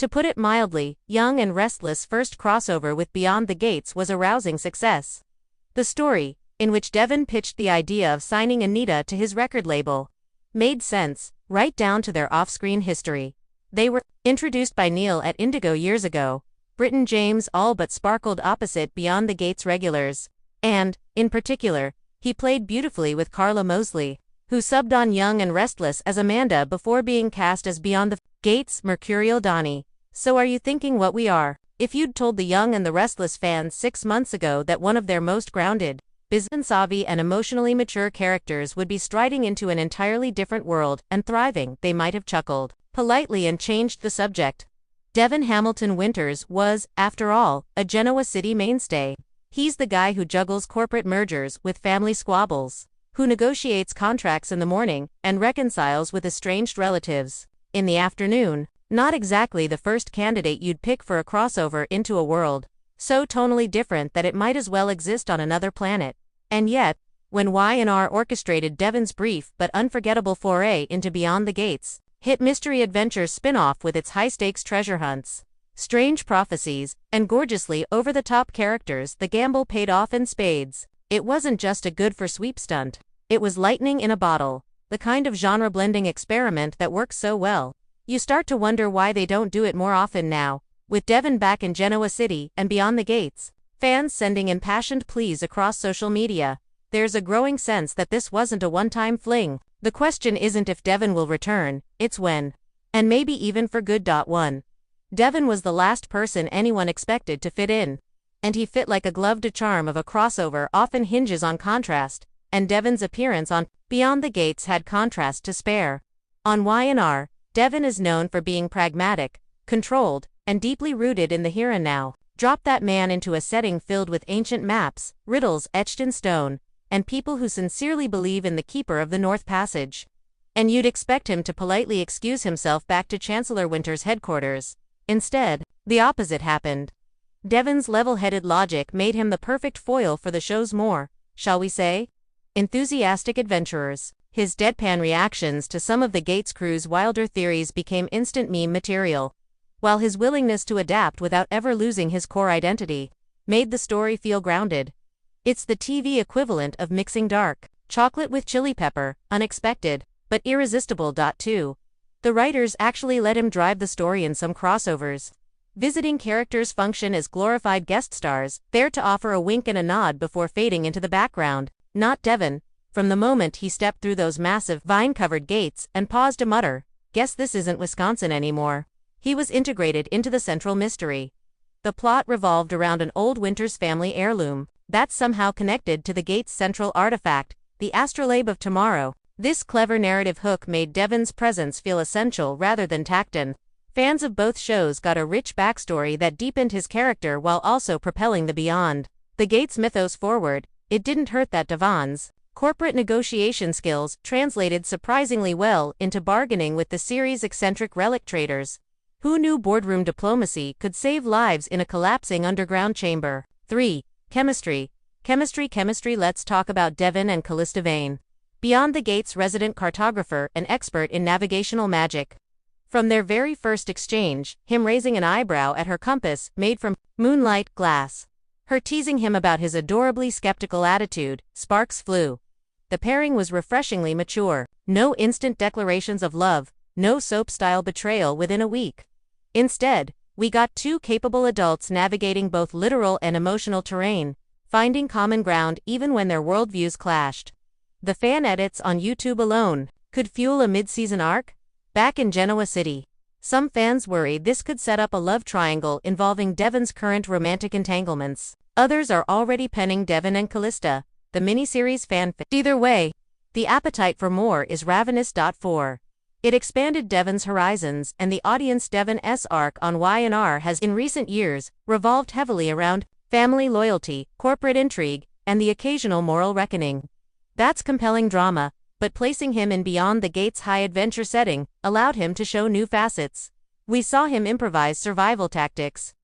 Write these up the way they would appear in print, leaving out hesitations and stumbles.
To put it mildly, Young and Restless' first crossover with Beyond the Gates was a rousing success. The story, in which Devon pitched the idea of signing Anita to his record label, made sense, right down to their off-screen history. They were introduced by Neil at Indigo years ago. Britton James all but sparkled opposite Beyond the Gates regulars. And, in particular, he played beautifully with Carla Mosley, who subbed on Young and Restless as Amanda before being cast as Beyond the Gates' Mercurial Donnie. So are you thinking what we are? If you'd told the Young and the Restless fans 6 months ago that one of their most grounded, business-savvy and emotionally mature characters would be striding into an entirely different world and thriving, they might have chuckled politely and changed the subject. Devon Hamilton Winters was, after all, a Genoa City mainstay. He's the guy who juggles corporate mergers with family squabbles, who negotiates contracts in the morning and reconciles with estranged relatives in the afternoon. Not exactly the first candidate you'd pick for a crossover into a world so tonally different that it might as well exist on another planet. And yet, when Y&R orchestrated Devon's brief but unforgettable foray into Beyond the Gates, hit mystery adventure spin-off with its high-stakes treasure hunts, strange prophecies, and gorgeously over-the-top characters, the gamble paid off in spades. It wasn't just a good-for-sweep stunt. It was lightning in a bottle, the kind of genre-blending experiment that works so well. You start to wonder why they don't do it more often now. With Devon back in Genoa City and Beyond the Gates, fans sending impassioned pleas across social media, there's a growing sense that this wasn't a one-time fling. The question isn't if Devon will return, it's when. And maybe even for good. One. Devon was the last person anyone expected to fit in. And he fit like a glove. The charm of a crossover often hinges on contrast, and Devon's appearance on Beyond the Gates had contrast to spare. On Y&R, Devon is known for being pragmatic, controlled, and deeply rooted in the here and now. Drop that man into a setting filled with ancient maps, riddles etched in stone, and people who sincerely believe in the Keeper of the North Passage, and you'd expect him to politely excuse himself back to Chancellor Winter's headquarters. Instead, the opposite happened. Devon's level-headed logic made him the perfect foil for the show's more, shall we say, enthusiastic adventurers. His deadpan reactions to some of the Gates crew's wilder theories became instant meme material, while his willingness to adapt without ever losing his core identity made the story feel grounded. It's the TV equivalent of mixing dark chocolate with chili pepper, unexpected, but irresistible. 2. The writers actually let him drive the story in some crossovers. Visiting characters function as glorified guest stars, there to offer a wink and a nod before fading into the background. Not Devon. From the moment he stepped through those massive, vine-covered gates and paused to mutter, "Guess this isn't Wisconsin anymore," he was integrated into the central mystery. The plot revolved around an old Winters family heirloom that's somehow connected to the Gates' central artifact, the astrolabe of tomorrow. This clever narrative hook made Devon's presence feel essential rather than tacked-on. Fans of both shows got a rich backstory that deepened his character while also propelling the Beyond the Gates mythos forward. It didn't hurt that Devon's corporate negotiation skills translated surprisingly well into bargaining with the series' eccentric relic traders. Who knew boardroom diplomacy could save lives in a collapsing underground chamber? 3. Chemistry. Chemistry. Let's talk about Devon and Callista Vane, Beyond the Gates' resident cartographer and expert in navigational magic. From their very first exchange, him raising an eyebrow at her compass made from moonlight glass, her teasing him about his adorably skeptical attitude, sparks flew. The pairing was refreshingly mature. No instant declarations of love, no soap-style betrayal within a week. Instead, we got two capable adults navigating both literal and emotional terrain, finding common ground even when their worldviews clashed. The fan edits on YouTube alone could fuel a mid-season arc. Back in Genoa City, some fans worried this could set up a love triangle involving Devon's current romantic entanglements. Others are already penning Devon and Callista, the miniseries fanfic. Either way, the appetite for more is ravenous. 4. It expanded Devon's horizons, and the audience. Devon's arc on Y&R has, in recent years, revolved heavily around family loyalty, corporate intrigue, and the occasional moral reckoning. That's compelling drama, but placing him in Beyond the Gates' high-adventure setting allowed him to show new facets. We saw him improvise survival tactics,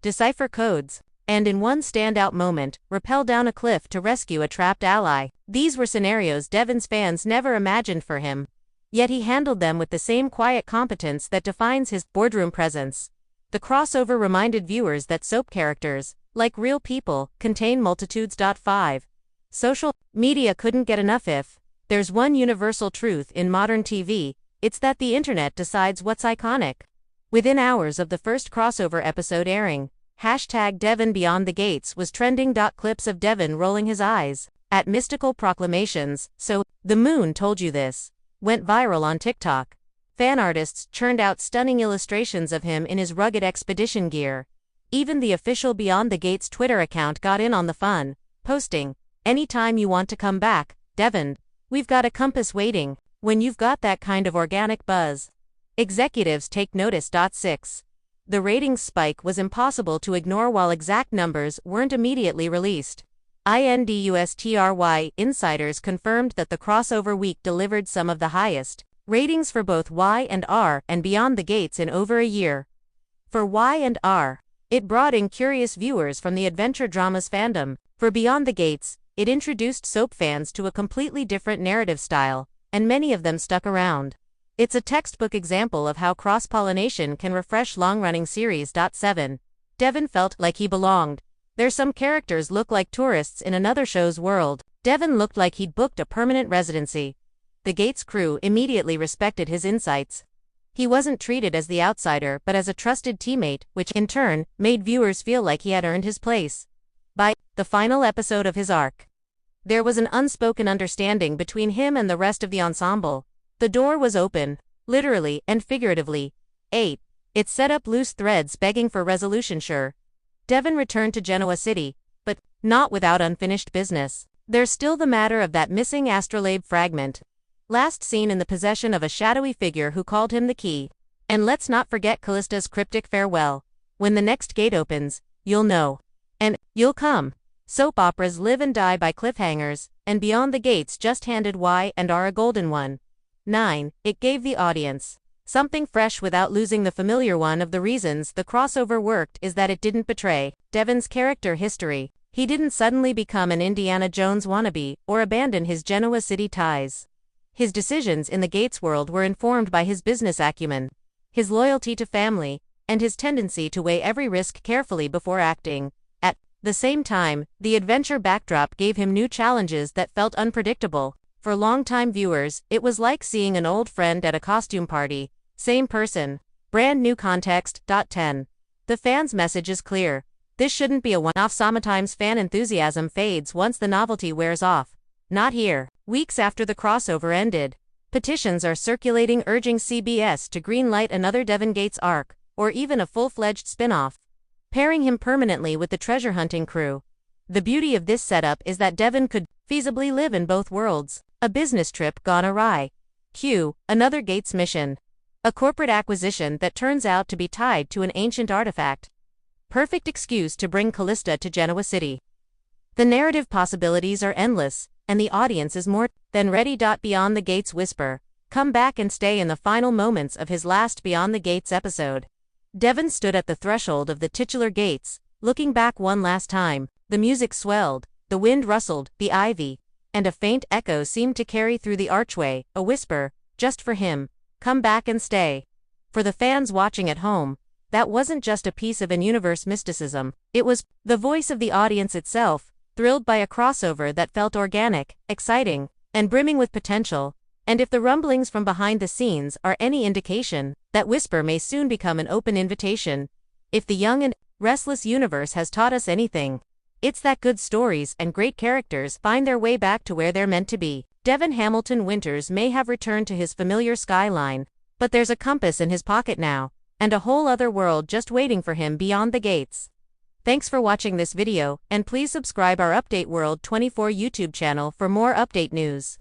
decipher codes, and in one standout moment, rappel down a cliff to rescue a trapped ally. These were scenarios Devon's fans never imagined for him. Yet he handled them with the same quiet competence that defines his boardroom presence. The crossover reminded viewers that soap characters, like real people, contain multitudes. 5. Social media couldn't get enough. If there's one universal truth in modern TV, it's that the internet decides what's iconic. Within hours of the first crossover episode airing, #Devon Beyond the Gates was trending. Clips of Devon rolling his eyes at mystical proclamations, "So, the moon told you this," went viral on TikTok. Fan artists churned out stunning illustrations of him in his rugged expedition gear. Even the official Beyond the Gates Twitter account got in on the fun, posting, "Anytime you want to come back, Devon, we've got a compass waiting, when you've got that kind of organic buzz." Executives take notice. 6. The ratings spike was impossible to ignore while exact numbers weren't immediately released. Industry insiders confirmed that the crossover week delivered some of the highest ratings for both Y&R and Beyond the Gates in over a year. For Y&R, it brought in curious viewers from the adventure dramas fandom. For Beyond the Gates, it introduced soap fans to a completely different narrative style, and many of them stuck around. It's a textbook example of how cross-pollination can refresh long-running series. 7. Devon felt like he belonged. There's some characters look like tourists in another show's world. Devon looked like he'd booked a permanent residency. The Gates crew immediately respected his insights. He wasn't treated as the outsider but as a trusted teammate, which in turn made viewers feel like he had earned his place. By the final episode of his arc, there was an unspoken understanding between him and the rest of the ensemble. The door was open, literally and figuratively. 8. It set up loose threads begging for resolution. Sure, Devon returned to Genoa City, but not without unfinished business. There's still the matter of that missing astrolabe fragment, last seen in the possession of a shadowy figure who called him the key. And let's not forget Callista's cryptic farewell. When the next gate opens, you'll know. And you'll come. Soap operas live and die by cliffhangers, and Beyond the Gates just handed Y&R a golden one. 9. It gave the audience something fresh without losing the familiar. One of the reasons the crossover worked is that it didn't betray Devon's character history. He didn't suddenly become an Indiana Jones wannabe or abandon his Genoa City ties. His decisions in the Gates world were informed by his business acumen, his loyalty to family, and his tendency to weigh every risk carefully before acting. At the same time, the adventure backdrop gave him new challenges that felt unpredictable. For longtime viewers, it was like seeing an old friend at a costume party. Same person, brand new context. 10. The fans' message is clear. This shouldn't be a one-off. Sometimes fan enthusiasm fades once the novelty wears off. Not here. Weeks after the crossover ended, petitions are circulating urging CBS to greenlight another Devon Gates arc, or even a full-fledged spin-off, pairing him permanently with the treasure hunting crew. The beauty of this setup is that Devon could feasibly live in both worlds. A business trip gone awry. Another Gates mission. A corporate acquisition that turns out to be tied to an ancient artifact. Perfect excuse to bring Callista to Genoa City. The narrative possibilities are endless, and the audience is more than ready. Beyond the Gates whisper, "Come back and stay." In the final moments of his last Beyond the Gates episode, Devon stood at the threshold of the titular gates, looking back one last time. The music swelled, the wind rustled the ivy, and a faint echo seemed to carry through the archway, a whisper, just for him, "Come back and stay." For the fans watching at home, that wasn't just a piece of in-universe mysticism, it was the voice of the audience itself, thrilled by a crossover that felt organic, exciting, and brimming with potential. And if the rumblings from behind the scenes are any indication, that whisper may soon become an open invitation. If the young and restless universe has taught us anything, it's that good stories and great characters find their way back to where they're meant to be. Devon Hamilton Winters may have returned to his familiar skyline, but there's a compass in his pocket now, and a whole other world just waiting for him beyond the gates. Thanks for watching this video, and please subscribe our Update World 24 YouTube channel for more update news.